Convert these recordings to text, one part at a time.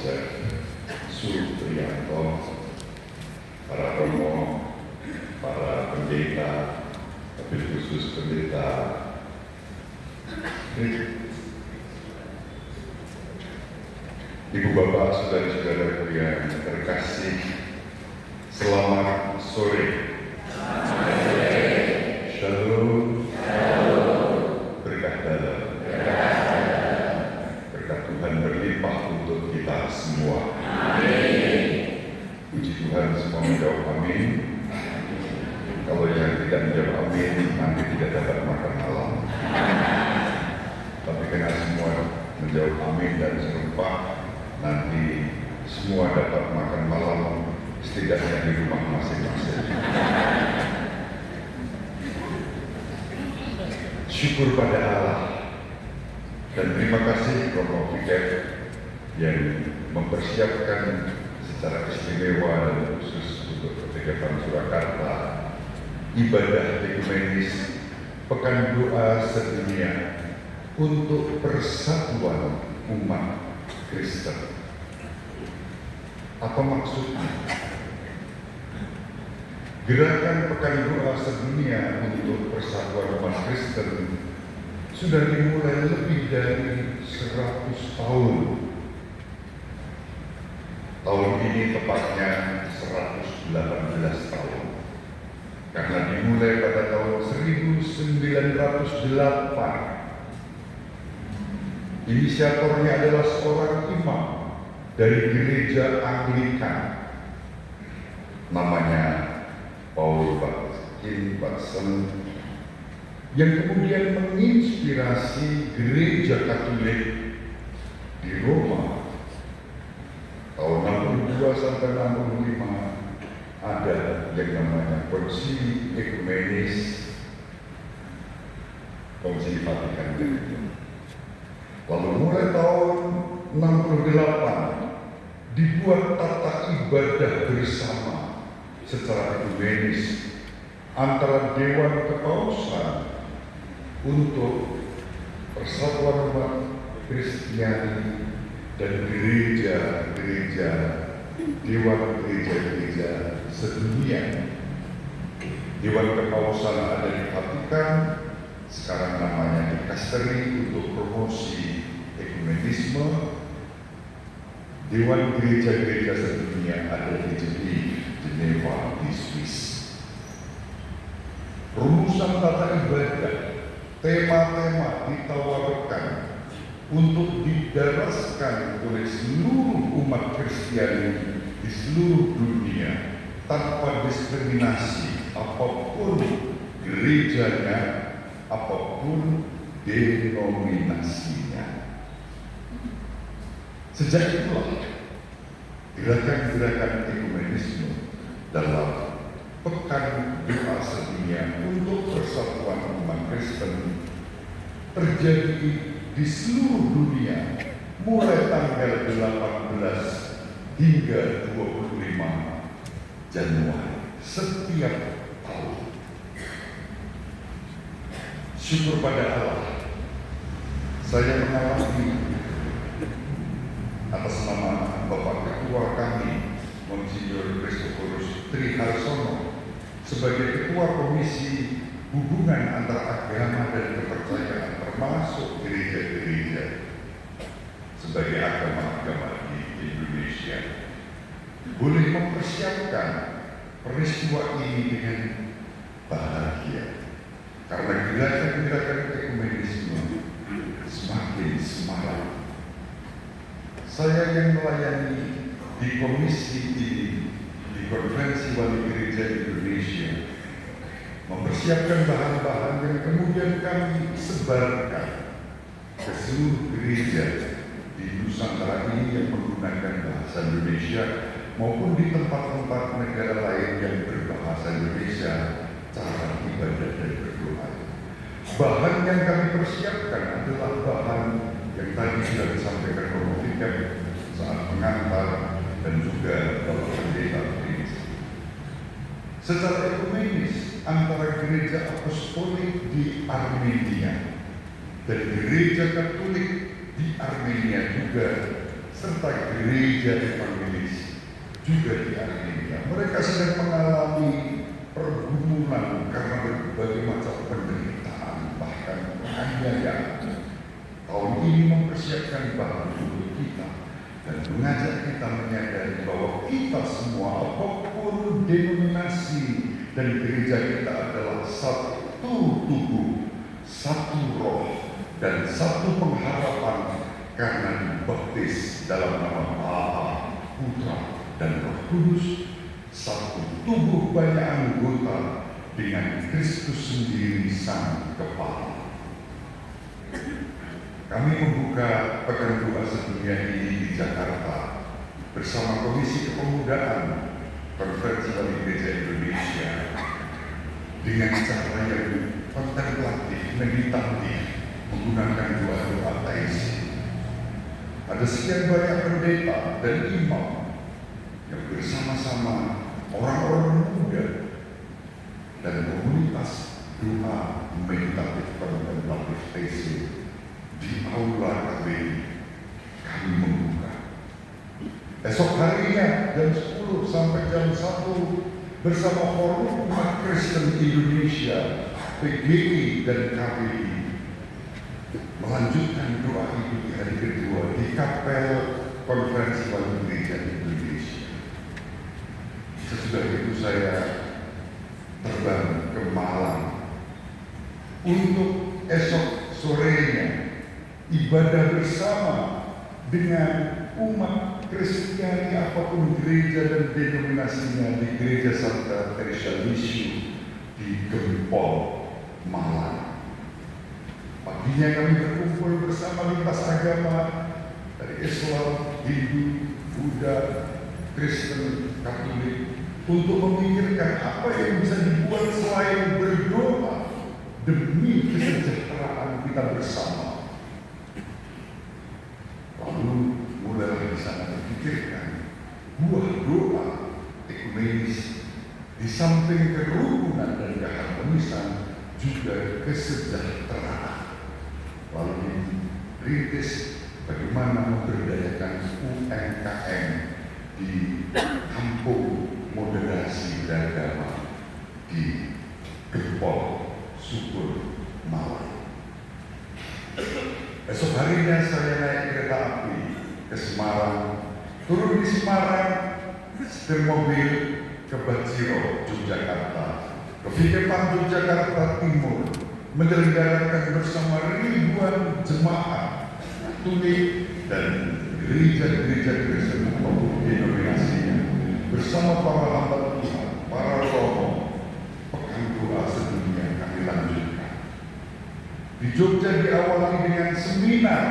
Koster Supriyanto, para romo, para pendeta, tapi khusus pendeta Ibu Bapak, saudara-saudaraku yang terkasih, selamat sore. Shalom. Berkah dalam. Berkat Tuhan berlimpah untuk kita semua. Amin. Puji Tuhan, semua menjawab amin. Kalau yang tidak menjawab amin, nanti tidak dapat makan malam. Tapi karena semua menjawab amin dan serempak, nanti semua dapat makan malam, setidaknya di rumah masing-masing. Syukur pada Allah dan terima kasih Romo Viker yang mempersiapkan secara istimewa dan khusus untuk Pertegapan Surakarta ibadah ekumenis Pekan Doa Sedunia untuk persatuan umat Kristen. Apa maksudnya? Gerakan Pekan Doa Sedunia untuk persatuan umat Kristen sudah dimulai lebih dari 100 tahun. Tahun ini tepatnya 118 tahun. Karena dimulai pada tahun 1908. Inisiatornya adalah seorang imam dari gereja Anglikan, namanya Paul Watson, yang kemudian menginspirasi gereja Katolik di Roma. Tahun 62 sampai 65 ada yang namanya Konsili Ekumenis, Konsili Vatikan II. Lalu mulai tahun 68 dibuat tata ibadah bersama secara ekumenis antara Dewan Kepausan untuk persatuan umat Kristiani dan gereja-gereja, Dewan Gereja-gereja sedunia. Dewan Kepausan ada di Vatikan, sekarang namanya Dikasteri untuk Promosi Ekumenisme. Dewan Gereja-gereja sedunia ada di Geneva di Swiss. Rumusan tata ibadah, tema-tema ditawarkan untuk didaraskan oleh seluruh umat Kristiani di seluruh dunia tanpa diskriminasi apapun gerejanya, apapun denominasinya. Sejak itulah gerakan-gerakan ekumenisme dalam Pekan Doa Sedunia untuk persatuan umat Kristen terjadi di seluruh dunia mulai tanggal 18 hingga 25 Januari setiap tahun. Syukur pada Allah, saya mengalami atas nama Bapak Ketua kami, Monsinyur Christophorus Triharsono, sebagai Ketua Komisi Hubungan Antara Agama dan Kepercayaan termasuk gereja-gereja sebagai agama-agama di Indonesia, boleh mempersiapkan peristiwa ini dengan bahagia karena gerakan-gerakan ekumenisme semakin semarak. Saya yang melayani di komisi ini di Konferensi Wali Gereja Indonesia mempersiapkan bahan-bahan yang kemudian kami sebarkan ke seluruh gereja di Nusantara ini yang menggunakan bahasa Indonesia maupun di tempat-tempat negara lain yang berbahasa Indonesia cara ibadah dan berdoa. Bahan yang kami persiapkan adalah bahan yang tadi sudah disampaikan Romo Viker saat pengantar dan juga Bapak Pendeta Prince. Secara ekumenis antara gereja apostolik di Armenia dan gereja Katolik di Armenia juga serta gereja evangelis juga di Armenia. Mereka sedang mengalami pergumulan karena berbagai macam penderitaan, bahkan penganiayaan. Tahun ini mempersiapkan bahan untuk kita dan mengajak kita menyadari bahwa kita semua, apapun denominasi dan gereja kita, adalah satu tubuh, satu roh, dan satu pengharapan karena dibaptis dalam nama Bapa, Putra, dan Roh Kudus, satu tubuh banyak anggota dengan Kristus sendiri sang kepala. Kami membuka pekan doa sedunia ini di Jakarta bersama Komisi Kepemudaan Konferensi Wali Gereja Indonesia dengan cara yang kontemplatif, meditatif, menggunakan doa-doa taisi. Ada sekian banyak pendeta dan imam yang bersama-sama orang-orang muda dan komunitas doa meditatif kontemplatif taisi di aula kami membuka. Esok harinya jam 10 sampai jam 1 bersama Forum Umat Kristen Indonesia, PGI dan KPI melanjutkan doa itu di hari kedua di Kapel Konferensi Wali Gereja Indonesia. Sesudah itu saya terbang ke Malang untuk esok sorenya ibadah bersama dengan umat Kristiani apapun gereja dan denominasinya di Gereja Santa Teresa Lisyu di Gempol, Malang. Paginya kami berkumpul bersama lintas agama dari Islam, Hindu, Buddha, Kristen, Katolik untuk memikirkan apa yang bisa dibuat selain berdoa demi kesejahteraan kita bersama. Lalu mulai di sana berpikirkan buah doa ekumenis di samping kerukunan dan keharmonisan juga kesejahteraan. Lalu dirintis bagaimana memberdayakan UMKM di kampung moderasi beragama di Gempol, Subur, Malang. Esok harinya saya naik kereta api ke Semarang, turun di Semarang, setir mobil ke Bajiro, Yogyakarta, ke Vikepan, Yogyakarta Timur, menyelenggarakan bersama ribuan jemaat Katolik dan gereja-gereja Kristen maupun denominasinya bersama para hamba Tuhan, para romo, pekan doa sedunia kami lanjutkan. Di Jogja diawali dengan seminar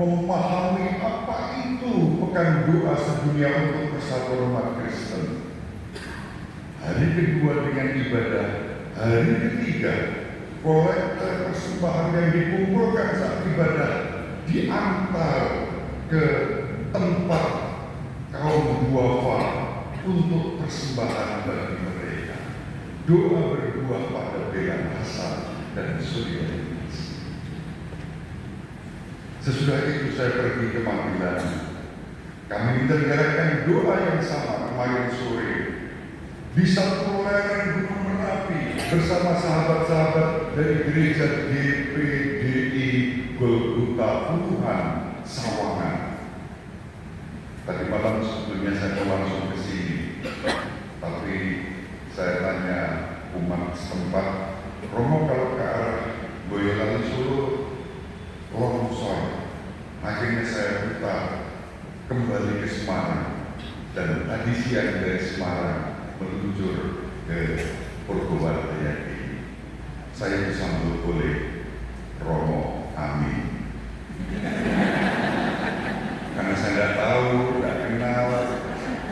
memahami apa itu pekan doa sedunia untuk persatuan umat Kristen. Hari kedua dengan ibadah, hari ketiga kolektor persembahan yang dikumpulkan saat ibadah diantar ke tempat kaum duafa untuk persembahan bagi mereka. Doa berbuah pada bela rasa dan solidaritas. Sesudah itu saya pergi ke Magelang. Kami menyelenggarakan doa yang sama kemarin sore di satu lereng Gunung Merapi bersama sahabat-sahabat dari gereja GPDI Golgota Puluhan Sawangan. Tadi malam sebetulnya saya mau langsung ke sini, tapi saya tanya umat setempat, Romo kalau ke arah Boyolali Solo longsor. Akhirnya saya putar kembali ke Semarang dan tadi siang dari Semarang meluncur ke Purwokerto. Saya disambut oleh Romo Amin. Karena saya tidak tahu, tidak kenal,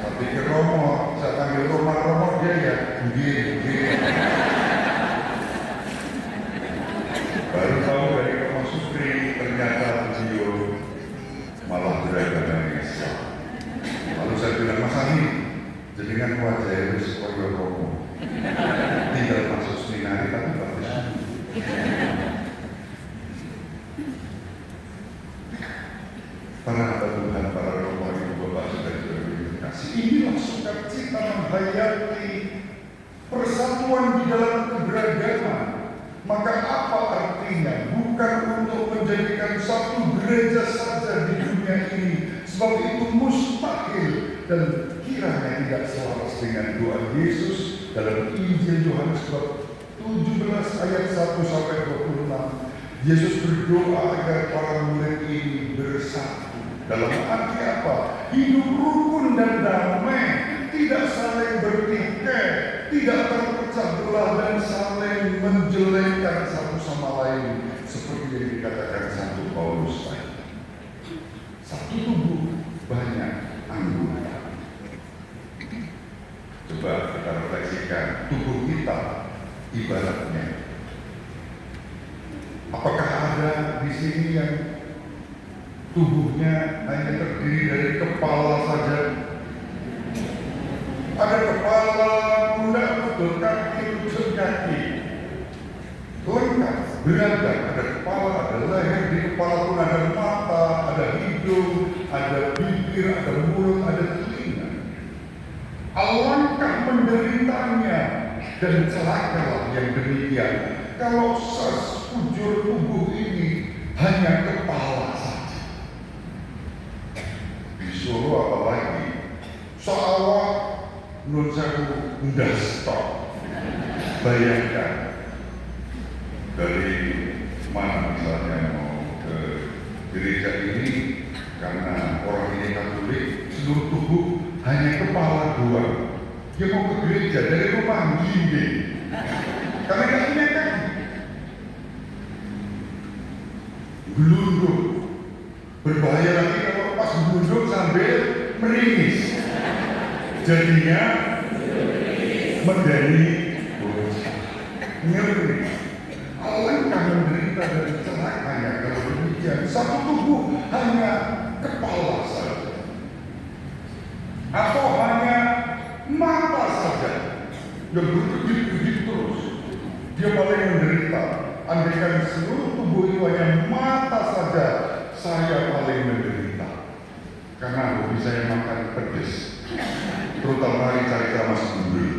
tapi ke Romo, saya panggil Romo dia ya, begini. Baru tahu dari Romo Supri, ternyata beliau malah beragama Islam. Lalu saya bilang, Mas Amin, jenengan wajah harus koyo Romo. Tinggal masuk seminari tapi bagus. Para hamba Tuhan, para romo kasih. Inilah sukacita menghayati persatuan di dalam keberagaman. Maka apa artinya? Bukan untuk menjadikan satu gereja saja di dunia ini, sebab itu mustahil dan kiranya tidak selaras dengan doa Yesus dalam Injil Yohanes bab 17 ayat 1 sampai 26. Yesus berdoa agar para murid ini bersatu. Dalam arti apa? Hidup rukun dan damai, tidak saling bertikai, tidak terpecah belah dan saling menjelekkan satu sama lain, seperti yang dikatakan Santo Paulus tadi. Satu tubuh, banyak anggota. Coba kita refleksikan, tubuh kita ibaratnya. Apakah ada di sini yang tubuhnya hanya terdiri dari kepala saja? Ada kepala, pundak, lutut, kaki, lutut, kaki. Lengkap, beragam. Ada kepala, ada leher, di kepala pun ada mata, ada hidung, ada bibir, ada mulut, ada telinga. Alangkah menderitanya dan celakalah yang demikian kalau sekujur tubuh ini hanya kepala saja. Di Solo apalagi seawak menurut saya udah stop. Bayangkan dari mana misalnya mau ke gereja ini karena orang ini Katolik, seluruh tubuh hanya kepala dua. Dia mau ke gereja dari rumah gini karena gak punya kaki. Gelundung, berbahaya lagi kalau pas gelundung sambil meringis. Jadinya medani ngeri. Alangkah menderita dan celakanya kalau demikian. Satu tubuh hanya kepala saja, atau hanya mata saja yang berkedip-kedip terus. Dia paling menderita. Andaikan seluruh tubuh itu hanya mata saja, saya paling menderita. Karena hobi saya makan pedas, terutama hari cari mas gundul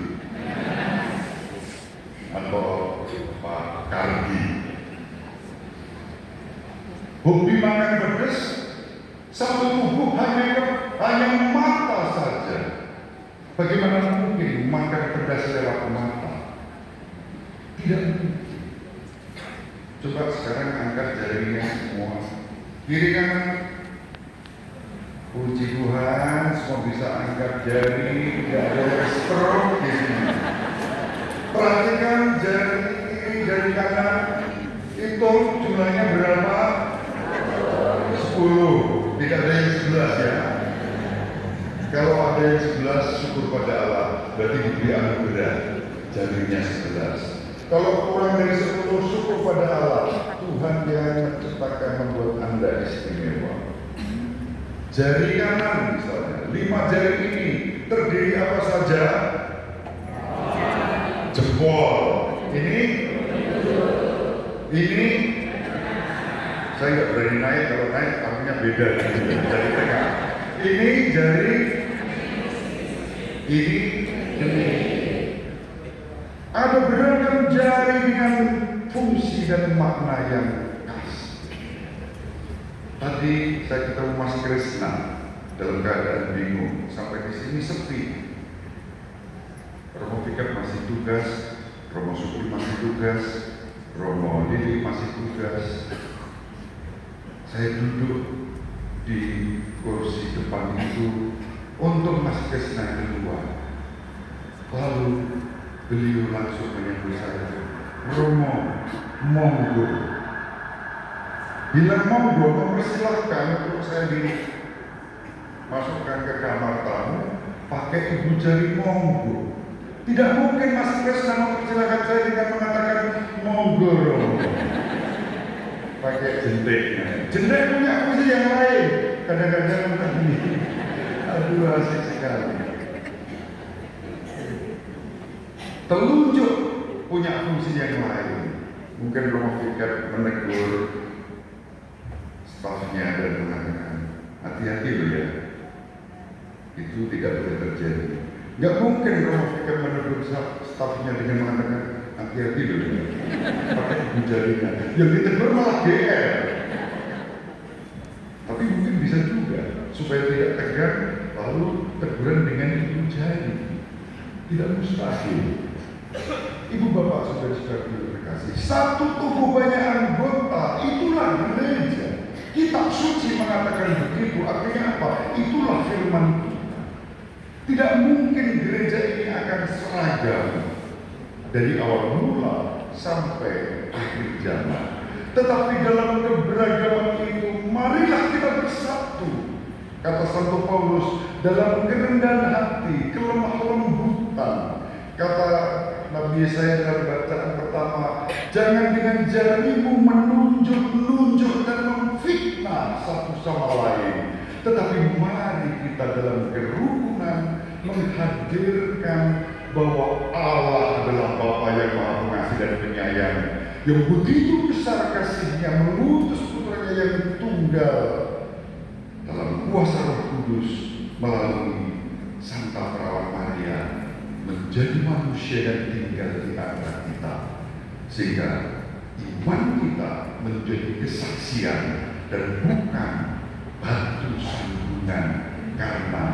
atau Pak Kardi. Hobi makan pedas, satu tubuh hanya mata saja. Bagaimana mungkin makan pedas lewat mata? Tidak mungkin. Coba sekarang angkat jarinya semua. Kiri kanan. Puji Tuhan, semua bisa angkat jari, tidak ada stroke di sini. Perhatikan jari kiri, jari kanan. Hitung jumlahnya berapa? 10. Tidak ada yang 11 ya. Kalau ada yang 11, syukur pada Allah. Berarti diberi anugerah. Jarinya 11. Kalau kurang dari 10, syukur pada Allah. Tuhan yang menciptakan membuat Anda istimewa. Jari kanan misalnya, 5 jari ini terdiri apa saja? Jempol. Ini saya nggak berani naik, kalau naik artinya beda dengan jari tengah. Ini jari, ini. Ada beragam jari dengan fungsi dan makna yang khas. Tadi saya ketemu Mas Krisna dalam keadaan bingung, sampai di sini sepi. Romo Fikar masih tugas, Romo Supri masih tugas, Romo Lili masih tugas. Saya duduk di kursi depan itu untuk Mas Krisna keluar. Lalu beliau langsung menyambut saya, Romo, monggo. Bilang monggo, mempersilahkan untuk saya dimasukkan ke kamar tamu pakai ibu jari monggo. Tidak mungkin Mas Krisna mempersilahkan saya dengan mengatakan monggo Romo. Pakai jentiknya. Jentik punya fungsi yang lain. Kadang-kadang begini. Aduh, asik sekali. Telunjuk punya fungsi yang lain. Mungkin Romo Fikar menegur stafnya dan mengatakan, hati-hati loh ya. Itu tidak boleh terjadi. Nggak mungkin Romo Fikar menegur stafnya dengan mengatakan hati-hati loh, pakai ibu jarinya. Yang ditegur malah GR. Tapi mungkin bisa juga supaya tidak tegang, lalu teguran dengan ibu jari. Tidak mustahil. Ibu bapak saudara-saudara terkasih, satu tubuh banyak anggota, itulah gereja. Kitab suci mengatakan begitu, artinya apa? Itulah firman Tuhan. Tidak mungkin gereja ini akan seragam dari awal mula sampai akhir zaman. Tetapi dalam keberagaman itu, marilah kita bersatu. Kata Santo Paulus, dalam kerendahan hati, kelemah lembutan. Kata Nabi Yesaya dalam bacaan pertama, jangan dengan jarimu menunjuk-nunjuk dan memfitnah satu sama lain, tetapi mari kita dalam kerukunan menghadirkan bahwa Allah adalah Bapa yang Maha Pengasih dan Penyayang, yang begitu besar kasihnya mengutus putranya yang tunggal dalam kuasa Roh Kudus melalui Santa Perawan Maria menjadi manusia dan tinggal di antara kita, sehingga iman kita menjadi kesaksian dan bukan batu sandungan karena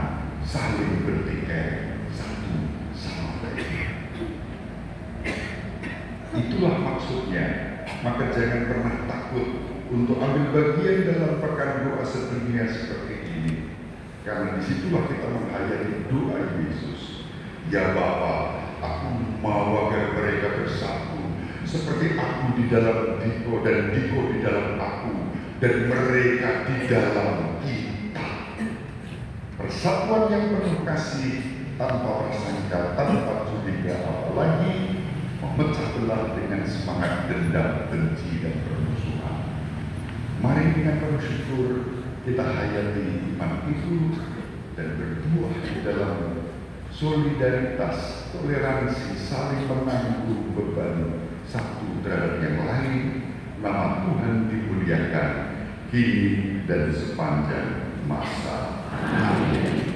saling bertikai satu sama lain. Itulah maksudnya. Maka jangan pernah takut untuk ambil bagian dalam pekan doa sedunia seperti ini, karena disitulah kita menghayati doa Yesus. Ya Bapa, aku mau agar mereka bersatu seperti aku di dalam Diko dan Diko di dalam aku dan mereka di dalam kita. Persatuan yang penuh kasih tanpa prasangka, tanpa curiga, apalagi memecah belah dengan semangat dendam, benci dan permusuhan. Mari dengan penuh syukur kita hayati iman itu dan berbuah di dalam solidaritas, toleransi, saling menanggung beban satu terhadap yang lain. Nama Tuhan dimuliakan kini dan sepanjang masa. Amin.